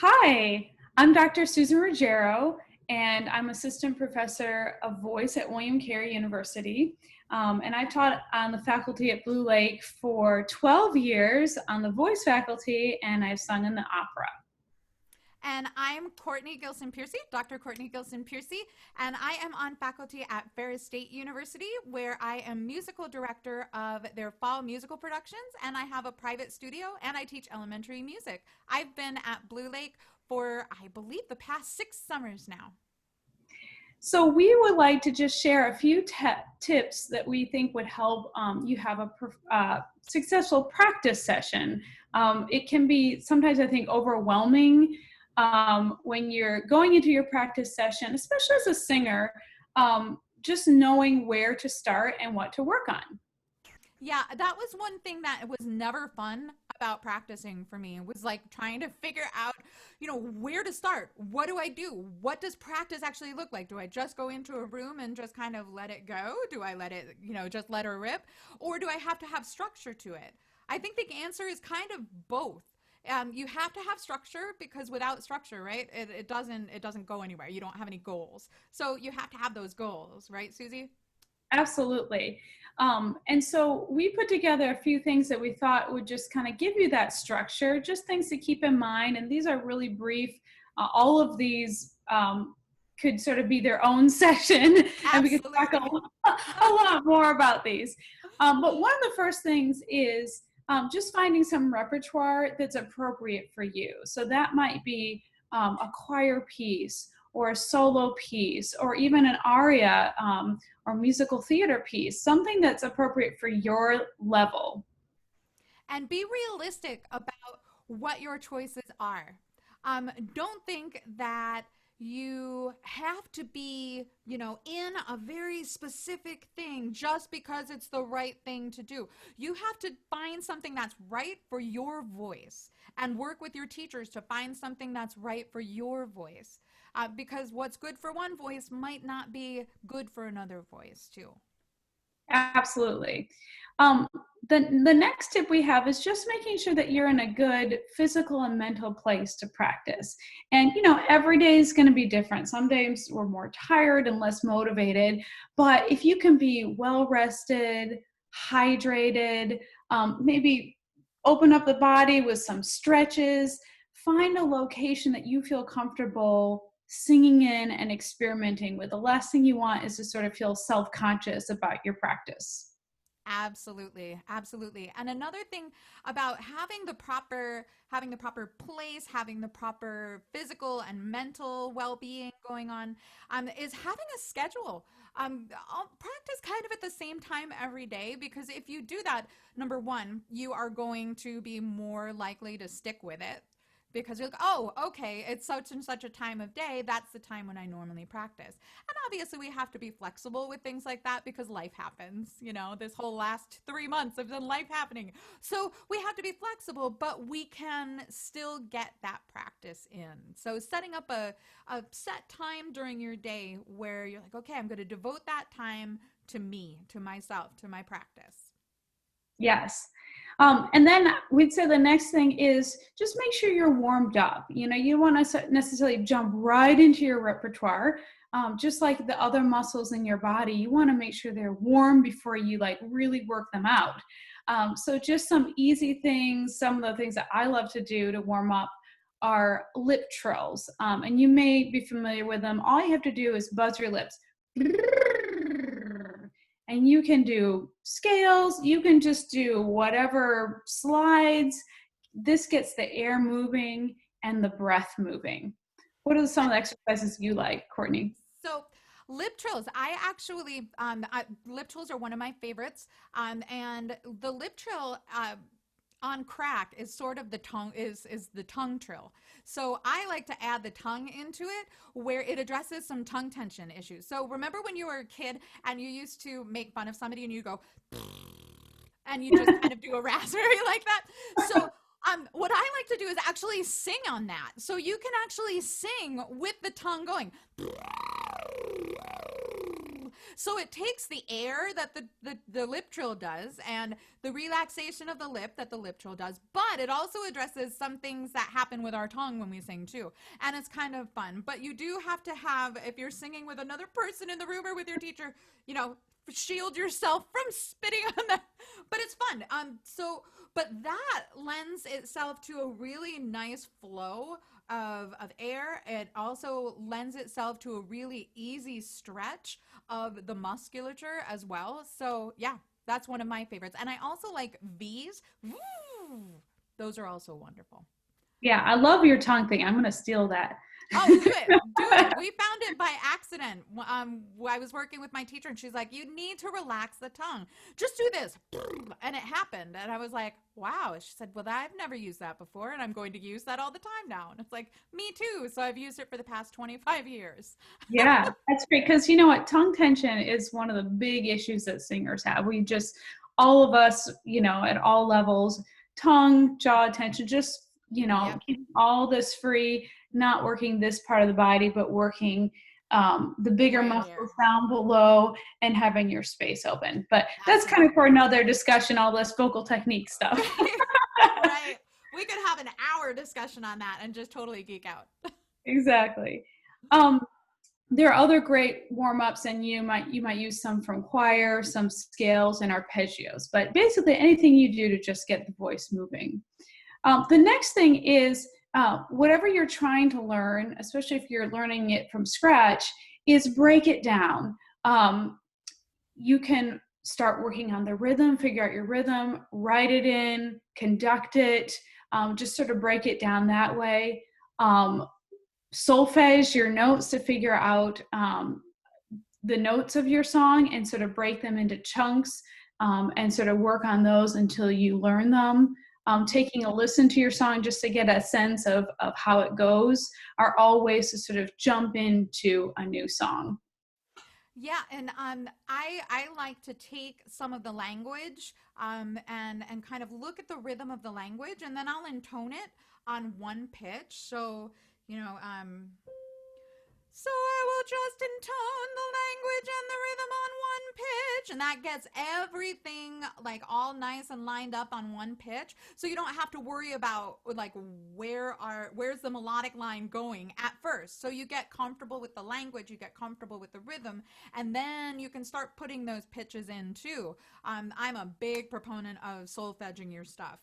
Hi, I'm Dr. Susan Ruggiero, and I'm assistant professor of voice at William Carey University. And I taught on the faculty at Blue Lake for 12 years on the voice faculty, and I've sung in the opera. And I'm Courtney Piercey, Dr. Courtney Piercey, and I am on faculty at Ferris State University, where I am musical director of their fall musical productions, and I have a private studio, and I teach elementary music. I've been at Blue Lake for, I believe, the past 6 summers now. So we would like to just share a few tips that we think would help you have a successful practice session. It can be sometimes, I think, overwhelming when you're going into your practice session, especially as a singer, just knowing where to start and what to work on. Yeah, that was one thing that was never fun about practicing for me. It was like trying to figure out, where to start. What do I do? What does practice actually look like? Do I just go into a room and just kind of let it go? Do I let it, just let her rip? Or do I have to have structure to it? I think the answer is kind of both. You have to have structure because without structure, right, it doesn't go anywhere. You don't have any goals. So you have to have those goals, right, Susie? Absolutely. And so we put together a few things that we thought would just kind of give you that structure, just things to keep in mind. And these are really brief. All of these could sort of be their own session, and we could talk a lot more about these. But one of the first things is just finding some repertoire that's appropriate for you. So that might be a choir piece or a solo piece or even an aria or musical theater piece, something that's appropriate for your level. And be realistic about what your choices are. Don't think that you have to be, in a very specific thing just because it's the right thing to do. You have to find something that's right for your voice and work with your teachers to find something that's right for your voice. Because what's good for one voice might not be good for another voice too. Absolutely. The next tip we have is just making sure that you're in a good physical and mental place to practice. And, every day is going to be different. Some days we're more tired and less motivated, but if you can be well rested, hydrated, maybe open up the body with some stretches, find a location that you feel comfortable singing in and experimenting with. The last thing you want is to sort of feel self-conscious about your practice. Absolutely, absolutely. And another thing about having the proper place, having the proper physical and mental well-being going on, is having a schedule. I'll practice kind of at the same time every day because if you do that, number one, you are going to be more likely to stick with it because you're like, oh, okay, it's such and such a time of day. That's the time when I normally practice. And obviously, we have to be flexible with things like that because life happens. This whole last 3 months have been life happening. So we have to be flexible, but we can still get that practice in. So setting up a set time during your day where you're like, okay, I'm going to devote that time to me, to myself, to my practice. Yes. And then we'd say the next thing is just make sure you're warmed up. You don't want to necessarily jump right into your repertoire. Just like the other muscles in your body, you want to make sure they're warm before you really work them out. So just some easy things, some of the things that I love to do to warm up are lip trills. And you may be familiar with them. All you have to do is buzz your lips. And you can do scales, you can just do whatever slides. This gets the air moving and the breath moving. What are some of the exercises you like, Courtney? So lip trills, lip trills are one of my favorites. And the lip trill on crack is sort of the tongue is the tongue trill. So I like to add the tongue into it where it addresses some tongue tension issues. So remember when you were a kid and you used to make fun of somebody and you go and you just kind of do a raspberry like that. So what I like to do is actually sing on that. So you can actually sing with the tongue going. So it takes the air that the lip trill does and the relaxation of the lip that the lip trill does, but it also addresses some things that happen with our tongue when we sing too. And it's kind of fun. But you do have to have, if you're singing with another person in the room or with your teacher, you know, shield yourself from spitting on that. But it's fun. But that lends itself to a really nice flow of air. It also lends itself to a really easy stretch of the musculature as well. So yeah, that's one of my favorites. And I also like V's. Those are also wonderful. Yeah, I love your tongue thing. I'm going to steal that. Oh, do it. Do it. We found it by accident. I was working with my teacher and she's like, you need to relax the tongue. Just do this. And it happened. And I was like, wow. She said, well, I've never used that before and I'm going to use that all the time now. And it's like, me too. So I've used it for the past 25 years. Yeah, that's great. Because you know what? Tongue tension is one of the big issues that singers have. We just, all of us, you know, at all levels, tongue, jaw tension, just, you know, Yep. keep all this free, not working this part of the body, but working the bigger Right muscles here. down below and having your space open. But that's kind of Absolutely. for another discussion, all this vocal technique stuff. Right. We could have an hour discussion on that and just totally geek out. Exactly. Um, there are other great warm-ups, and you might use some from choir, some scales and arpeggios, but basically anything you do to just get the voice moving. The next thing is whatever you're trying to learn, especially if you're learning it from scratch, is break it down. You can start working on the rhythm, figure out your rhythm, write it in, conduct it, just sort of break it down that way. Solfege your notes to figure out the notes of your song and sort of break them into chunks and sort of work on those until you learn them. Taking a listen to your song just to get a sense of how it goes are all ways to sort of jump into a new song. Yeah, and I like to take some of the language and kind of look at the rhythm of the language, and then I'll intone it on one pitch. So you know, so I will just intone the language and the rhythm on one pitch. And that gets everything like all nice and lined up on one pitch. So you don't have to worry about like where's the melodic line going at first. So you get comfortable with the language, you get comfortable with the rhythm, and then you can start putting those pitches in too. I'm a big proponent of solfeging your stuff.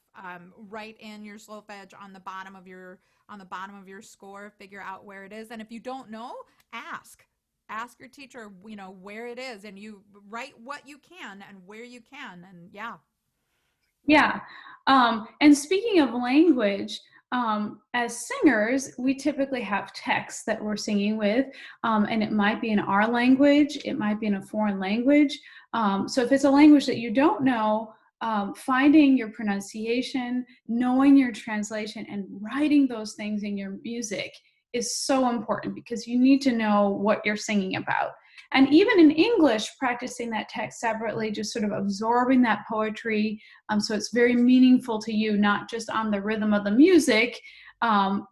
Write in your solfege on the bottom of your score, figure out where it is. And if you don't know, ask your teacher, you know, where it is, and you write what you can and where you can. And yeah. Yeah. And speaking of language, as singers, we typically have text that we're singing with, and it might be in our language, it might be in a foreign language. So if it's a language that you don't know, finding your pronunciation, knowing your translation, and writing those things in your music is so important because you need to know what you're singing about. And even in English, practicing that text separately, just sort of absorbing that poetry, so it's very meaningful to you, not just on the rhythm of the music and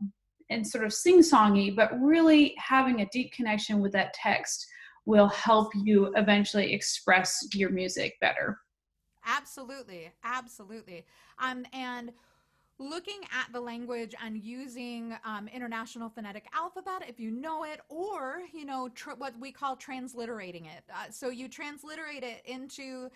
sort of sing-songy, but really having a deep connection with that text will help you eventually express your music better. Absolutely, absolutely. And looking at the language and using international phonetic alphabet if you know it, or you know what we call transliterating it. So you transliterate it into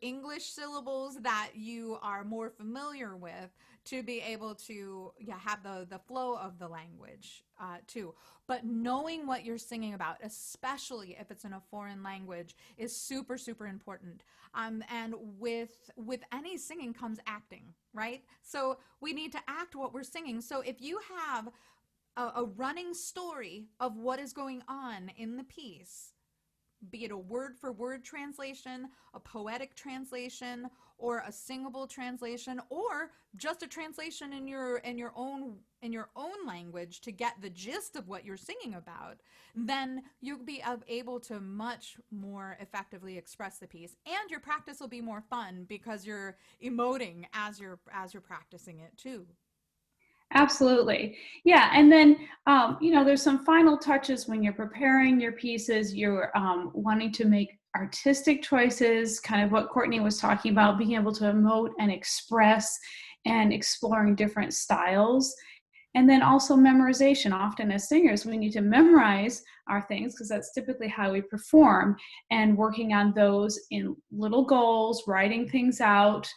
English syllables that you are more familiar with to be able to have the flow of the language too. But knowing what you're singing about, especially if it's in a foreign language, is super super important. And with any singing comes acting, right? So we need to act what we're singing. So if you have a running story of what is going on in the piece, be it a word for word translation, a poetic translation, or a singable translation, or just a translation in your own language to get the gist of what you're singing about, then you'll be able to much more effectively express the piece, and your practice will be more fun because you're emoting as you're practicing it too. Absolutely. Yeah. And then, there's some final touches when you're preparing your pieces. You're wanting to make artistic choices, kind of what Courtney was talking about, being able to emote and express and exploring different styles. And then also memorization. Often as singers, we need to memorize our things because that's typically how we perform, and working on those in little goals, writing things out,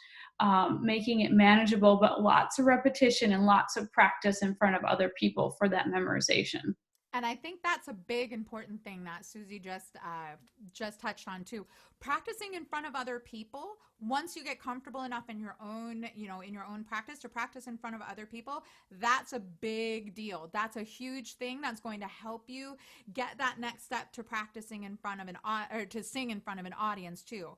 making it manageable, but lots of repetition and lots of practice in front of other people for that memorization. And I think that's a big important thing that Susie just touched on too. Practicing in front of other people. Once you get comfortable enough in your own, in your own practice to practice in front of other people, that's a big deal. That's a huge thing that's going to help you get that next step to practicing in front of or to sing in front of an audience too.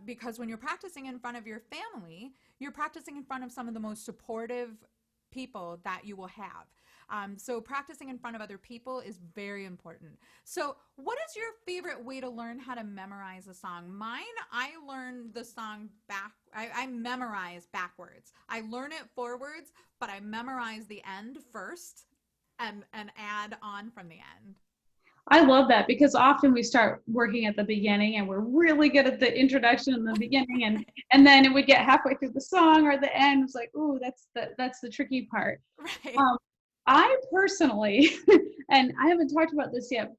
Because when you're practicing in front of your family, you're practicing in front of some of the most supportive people that you will have. So practicing in front of other people is very important. So what is your favorite way to learn how to memorize a song? Mine, I learned the song I memorize backwards. I learn it forwards, but I memorize the end first and add on from the end. I love that because often we start working at the beginning and we're really good at the introduction and the beginning, and then we get halfway through the song or the end, it's like, ooh, that's the tricky part. Right. I personally, and I haven't talked about this yet,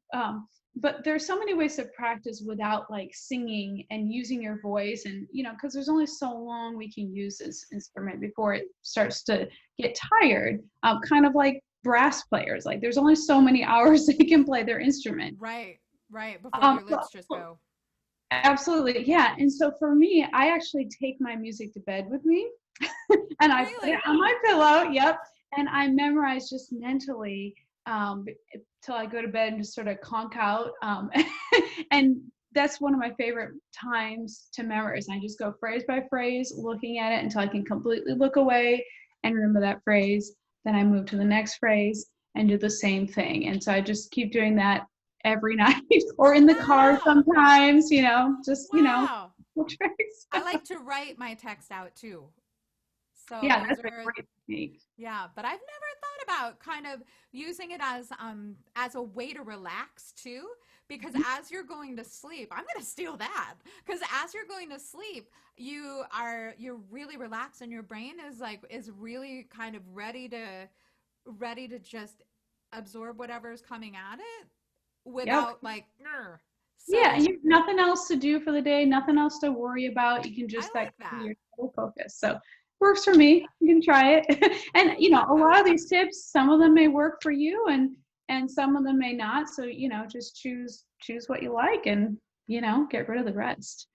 but there's so many ways to practice without like singing and using your voice, and because there's only so long we can use this instrument before it starts to get tired. Kind of like brass players, like there's only so many hours they can play their instrument. Right, before your lips just go. Absolutely, yeah. And so for me, I actually take my music to bed with me, and I put it on my pillow. Yep. And I memorize just mentally till I go to bed and just sort of conk out. And that's one of my favorite times to memorize. I just go phrase by phrase, looking at it until I can completely look away and remember that phrase. Then I move to the next phrase and do the same thing. And so I just keep doing that every night or in the car sometimes, just, tricks. I like to write my text out too. So yeah, that's a great technique. Yeah, but I've never thought about kind of using it as a way to relax too. Because as you're going to sleep, I'm going to steal that. Because as you're going to sleep, you're really relaxed, and your brain is really kind of ready to just absorb whatever's coming at it without So, yeah, and you have nothing else to do for the day, nothing else to worry about. You can just I like your total focus. So works for me. You can try it. And a lot of these tips, some of them may work for you and some of them may not. So, just choose what you like and, get rid of the rest.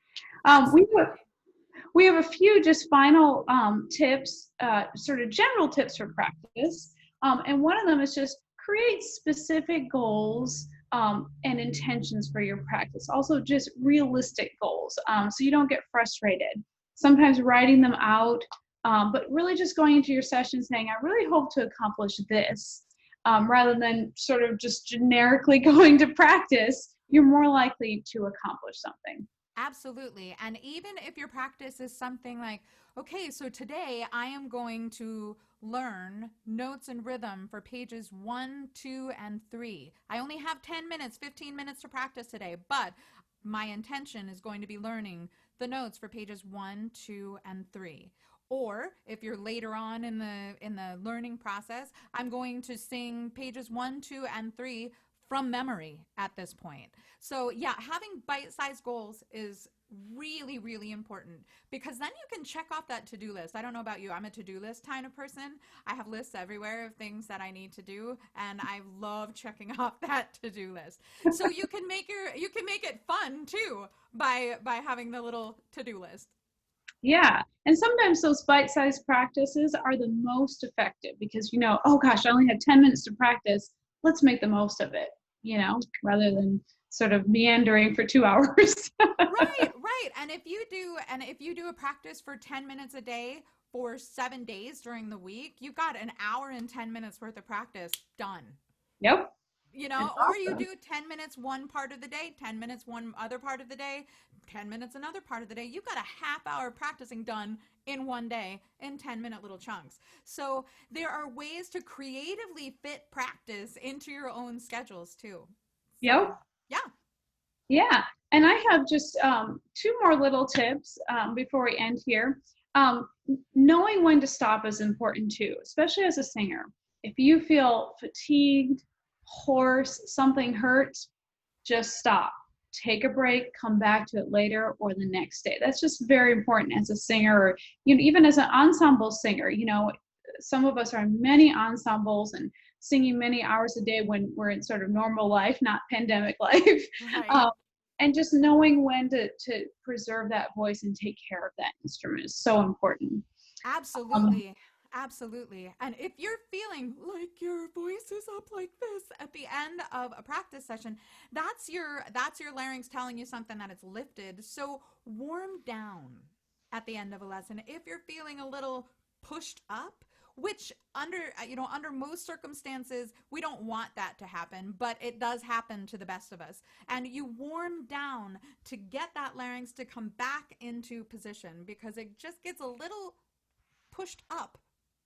We have a few just final tips, sort of general tips for practice. And one of them is just create specific goals and intentions for your practice. Also just realistic goals, so you don't get frustrated. Sometimes writing them out, but really just going into your session saying, I really hope to accomplish this, rather than sort of just generically going to practice, you're more likely to accomplish something. Absolutely. And even if your practice is something like, okay, so today I am going to learn notes and rhythm for pages 1, 2, and 3. I only have 10 minutes, 15 minutes to practice today, but my intention is going to be learning the notes for pages 1, 2, and 3. Or if you're later on in the learning process, I'm going to sing pages 1, 2, and 3 from memory at this point. So yeah, having bite-sized goals is really, really important, because then you can check off that to-do list. I don't know about you. I'm a to-do list kind of person. I have lists everywhere of things that I need to do, and I love checking off that to-do list. So you can make it fun too by having the little to-do list. Yeah. And sometimes those bite-sized practices are the most effective because, oh gosh, I only have 10 minutes to practice. Let's make the most of it, rather than sort of meandering for 2 hours. Right. And if you do a practice for 10 minutes a day for 7 days during the week, you've got an hour and 10 minutes worth of practice done. Yep. Or you do 10 minutes one part of the day, 10 minutes one other part of the day, 10 minutes another part of the day. You've got a half hour practicing done in one day in 10-minute little chunks. So there are ways to creatively fit practice into your own schedules too. Yep. So, yeah. Yeah. And I have just two more little tips before we end here. Knowing when to stop is important too, especially as a singer. If you feel fatigued, hoarse, something hurts, just stop. Take a break, come back to it later or the next day. That's just very important as a singer, or even as an ensemble singer. Some of us are in many ensembles and singing many hours a day when we're in sort of normal life, not pandemic life. Right. And just knowing when to preserve that voice and take care of that instrument is so important. Um, Absolutely. Absolutely. And if you're feeling like your voice is up like this at the end of a practice session, that's your larynx telling you something that it's lifted. So warm down at the end of a lesson. If you're feeling a little pushed up, which under most circumstances we don't want that to happen, but it does happen to the best of us. And you warm down to get that larynx to come back into position, because it just gets a little pushed up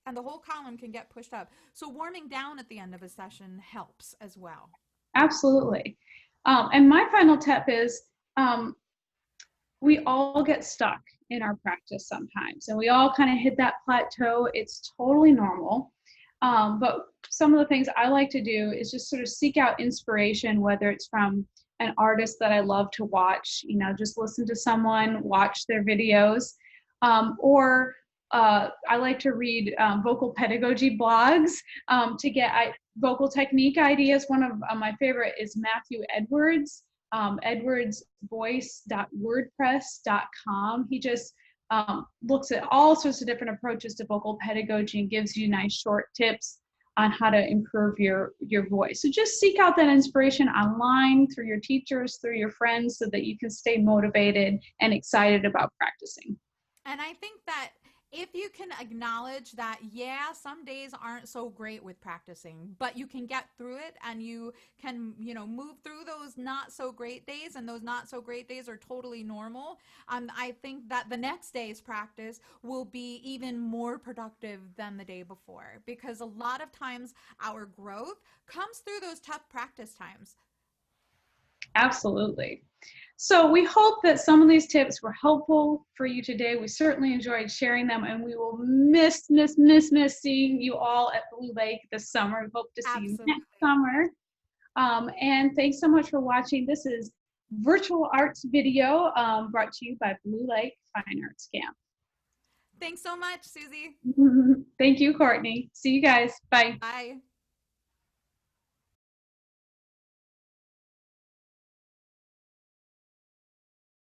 and the whole column can get pushed up. So warming down at the end of a session helps as well. Absolutely. And my final tip is we all get stuck in our practice sometimes, and we all kind of hit that plateau. It's totally normal. But some of the things I like to do is just sort of seek out inspiration, whether it's from an artist that I love to watch, just listen to someone, watch their videos, or I like to read vocal pedagogy blogs to get vocal technique ideas. One of my favorite is Matthew Edwards, edwardsvoice.wordpress.com. He just looks at all sorts of different approaches to vocal pedagogy and gives you nice short tips on how to improve your voice. So just seek out that inspiration online, through your teachers, through your friends, so that you can stay motivated and excited about practicing. And I think that if you can acknowledge that, yeah, some days aren't so great with practicing, but you can get through it and you can, move through those not so great days, and those not so great days are totally normal. I think that the next day's practice will be even more productive than the day before, because a lot of times our growth comes through those tough practice times. Absolutely. So we hope that some of these tips were helpful for you today. We certainly enjoyed sharing them, and we will miss seeing you all at Blue Lake this summer. We hope to see you Absolutely. next summer. And thanks so much for watching. This is Virtual Arts Video brought to you by Blue Lake Fine Arts Camp. Thanks so much, Susie. Thank you, Courtney. See you guys. Bye. Bye.